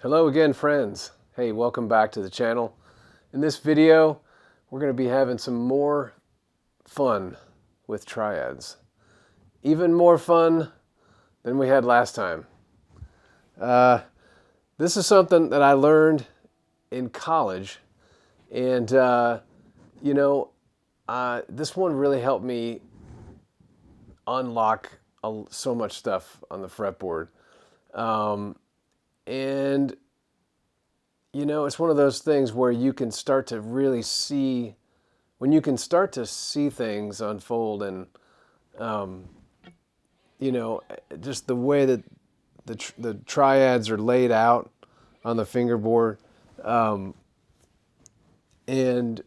Hello again, friends. Hey, welcome back to the channel. In this video, we're going to be having some more fun with triads. Even more fun than we had last time. This is something that I learned in college, and this one really helped me unlock so much stuff on the fretboard. And it's one of those things where you can start to really see, when you can start to see things unfold, and just the way that the triads are laid out on the fingerboard, and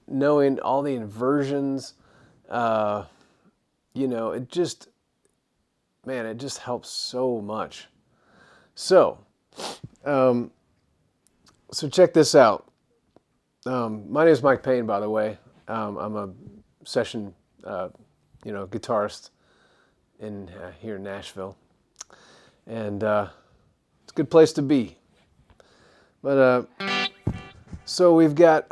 knowing all the inversions, it just helps so much. So check this out. My name is Mike Payne, by the way. I'm a session, guitarist here in Nashville, and it's a good place to be. But so we've got.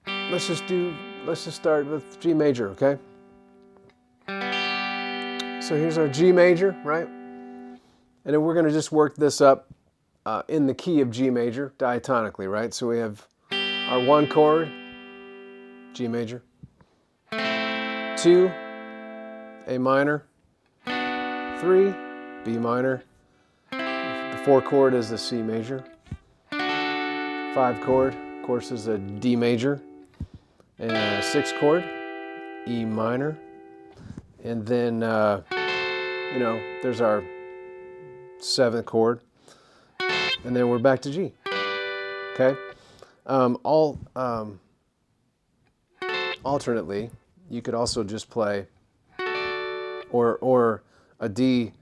Let's just start with G major, okay? So here's our G major, right? And then we're going to just work this up in the key of G major, diatonically, right? So we have our 1 chord, G major, 2, A minor, 3, B minor, the 4 chord is the C major, 5 chord, of course, is a D major, and a 6 chord, E minor, and then, there's our 7th chord, and then we're back to G. Okay, alternately, you could also just play or a D.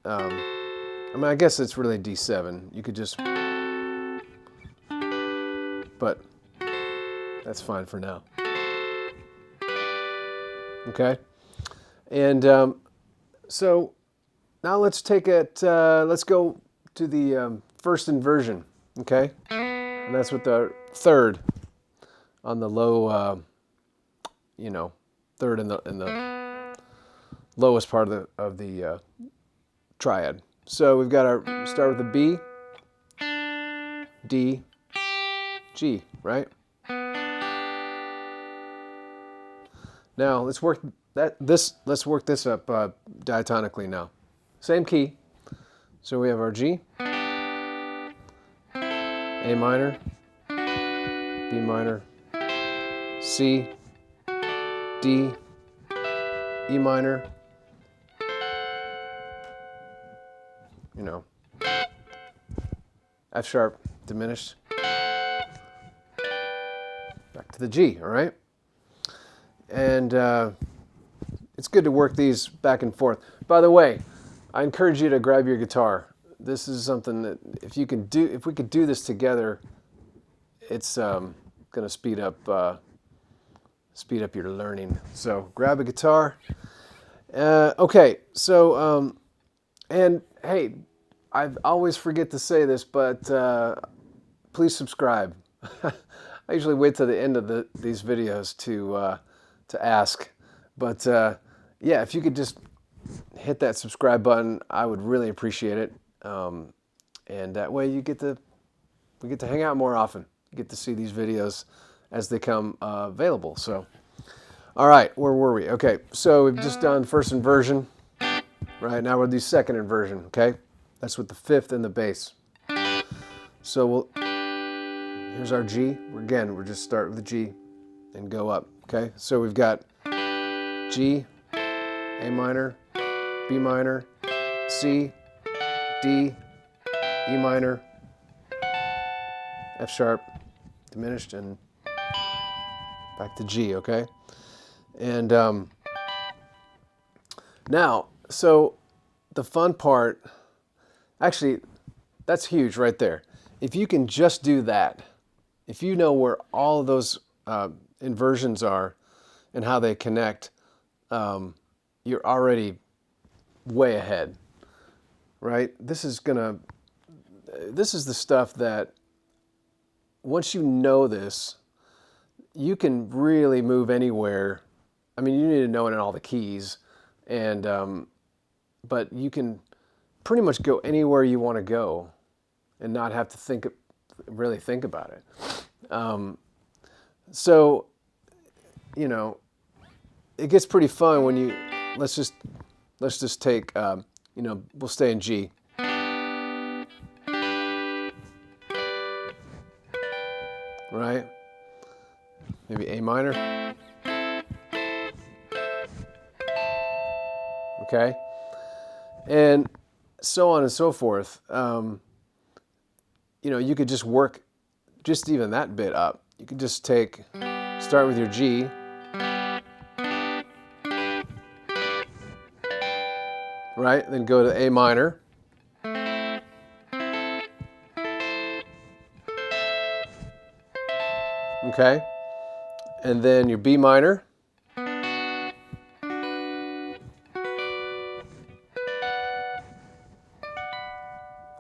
I guess it's really D7. You could just, but that's fine for now. Okay, and so now let's take it. Let's go to the first inversion, okay? And that's with the 3rd on the low, third in the lowest part of the triad. So we've got our start with a B, D, G, right? Now let's work this up diatonically now. Same key. So we have our G, A minor, B minor, C, D, E minor, F sharp diminished, back to the G, all right? And it's good to work these back and forth. By the way, I encourage you to grab your guitar. This is something that if we could do this together, it's going to speed up your learning. So grab a guitar. Okay, so and hey, I always forget to say this, but please subscribe. I usually wait till the end of these videos to ask, but yeah, if you could just hit that subscribe button, I would really appreciate it. And that way we get to hang out more often. You get to see these videos as they come available. So, all right, where were we? Okay, so we've just done first inversion. Right, now we'll do second inversion, okay? That's with the 5th and the bass. So here's our G. We'll just start with the G and go up, okay? So we've got G, A minor, B minor, C, D, E minor, F sharp diminished, and back to G, okay? And now, so the fun part, actually, that's huge right there. If you can just do that, if you know where all of those inversions are and how they connect, you're already way ahead, right? This is gonna this is the stuff that once you know this, you can really move anywhere. I mean, you need to know it in all the keys, and but you can pretty much go anywhere you want to go, and not have to really think about it. So, you know, it gets pretty fun when you let's just take you know, we'll stay in G. Right? Maybe A minor. Okay? And so on and so forth. You know, you could just work just even that bit up. You could just start with your G. Right? Then go to A minor. Okay? And then your B minor. All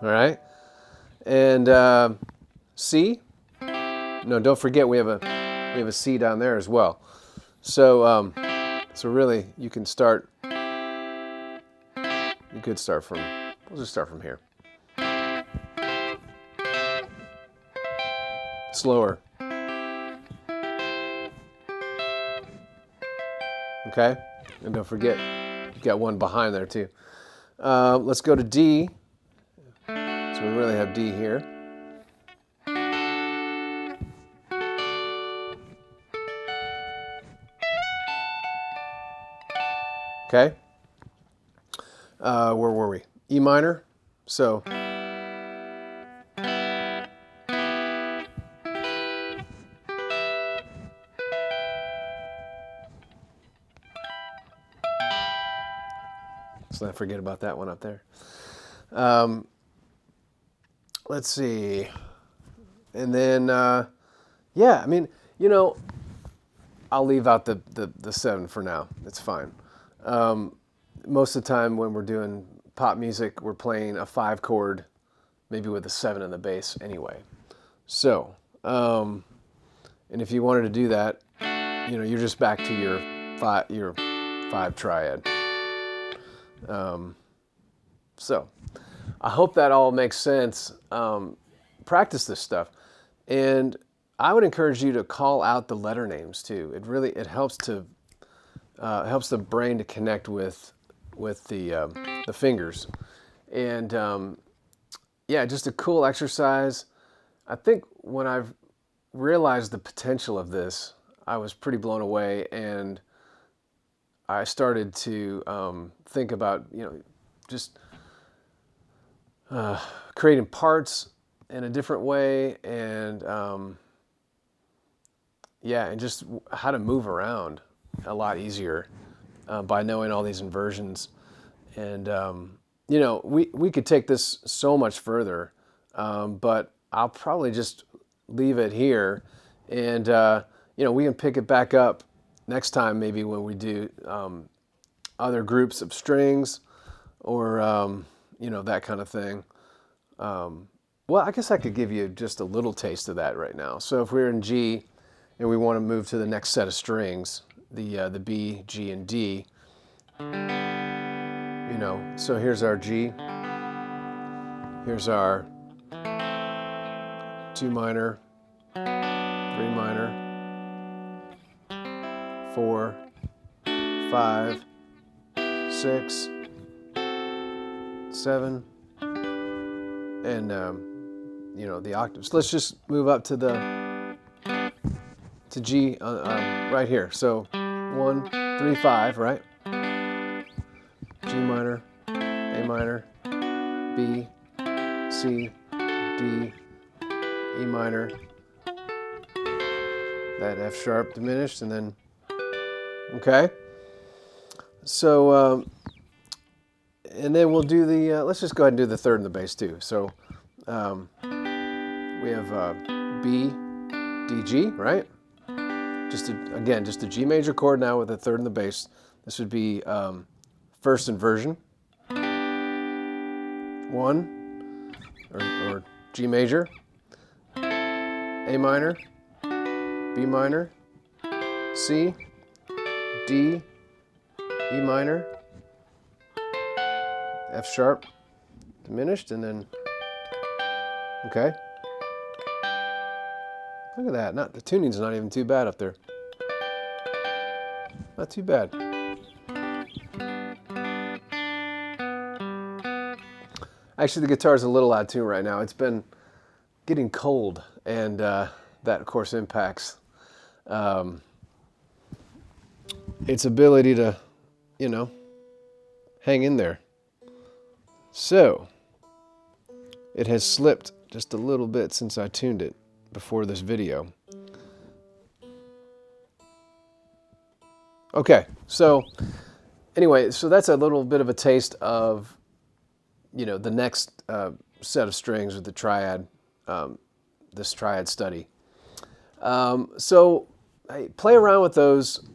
right? And C. No, don't forget we have a C down there as well. So so really you can start. You could start from. We'll just start from here. Slower. Okay? And don't forget, you got one behind there too. Let's go to D. So we really have D here. Okay? Where were we? E minor. So let's not forget about that one up there. Let's see. And then, yeah, I mean, you know, I'll leave out the 7 for now. It's fine. Most of the time when we're doing pop music, we're playing a 5 chord, maybe with a 7 in the bass anyway. So, and if you wanted to do that, you know, you're just back to your 5 triad. So, I hope that all makes sense. Practice this stuff, and I would encourage you to call out the letter names too. It helps the brain to connect with the fingers, and yeah, just a cool exercise. I think when I've realized the potential of this, I was pretty blown away, and I started to think about, you know, just creating parts in a different way, and yeah, and just how to move around a lot easier by knowing all these inversions. And you know, we could take this so much further, but I'll probably just leave it here, and you know, we can pick it back up next time, maybe when we do other groups of strings, or you know, that kind of thing. Well, I guess I could give you just a little taste of that right now. So if we're in G and we want to move to the next set of strings, the B, G, and D, you know, so here's our G, here's our 2 minor, 3 minor, 4, 5, 6, 7, and you know, the octaves. Let's just move up to G right here. So 1, 3, 5, right? G minor, A minor, B, C, D, E minor. That F sharp diminished, and then okay. So and then we'll do the. Let's just go ahead and do the 3rd and the bass too. So we have B, D, G, right? Just a G major chord now with a 3rd and the bass. This would be 1st inversion. 1, or G major, A minor, B minor, C, D, E minor, F sharp, diminished, and then, okay. Look at that, the tuning's not even too bad up there. Not too bad. Actually, the guitar's a little out of tune right now. It's been getting cold, and that, of course, impacts its ability to, you know, hang in there. So, it has slipped just a little bit since I tuned it before this video. Okay, so anyway, so that's a little bit of a taste of, you know, the next set of strings with the triad, this triad study. So play around with those,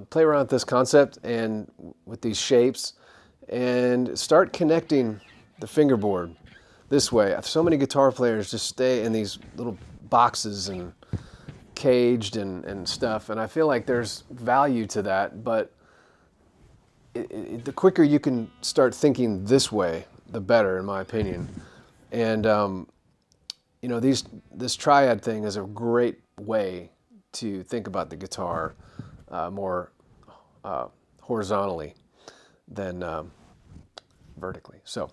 play around with this concept and with these shapes, and start connecting the fingerboard this way. So many guitar players just stay in these little boxes and caged and stuff, and I feel like there's value to that, but the quicker you can start thinking this way, the better, in my opinion. And you know, this triad thing is a great way to think about the guitar more horizontally than vertically. So,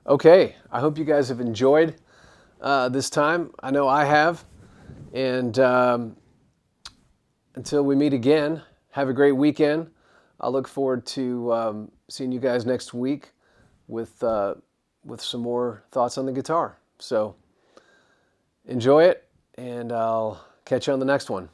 okay, I hope you guys have enjoyed this time. I know I have. And until we meet again, have a great weekend. I look forward to seeing you guys next week with some more thoughts on the guitar. So enjoy it, and I'll catch you on the next one.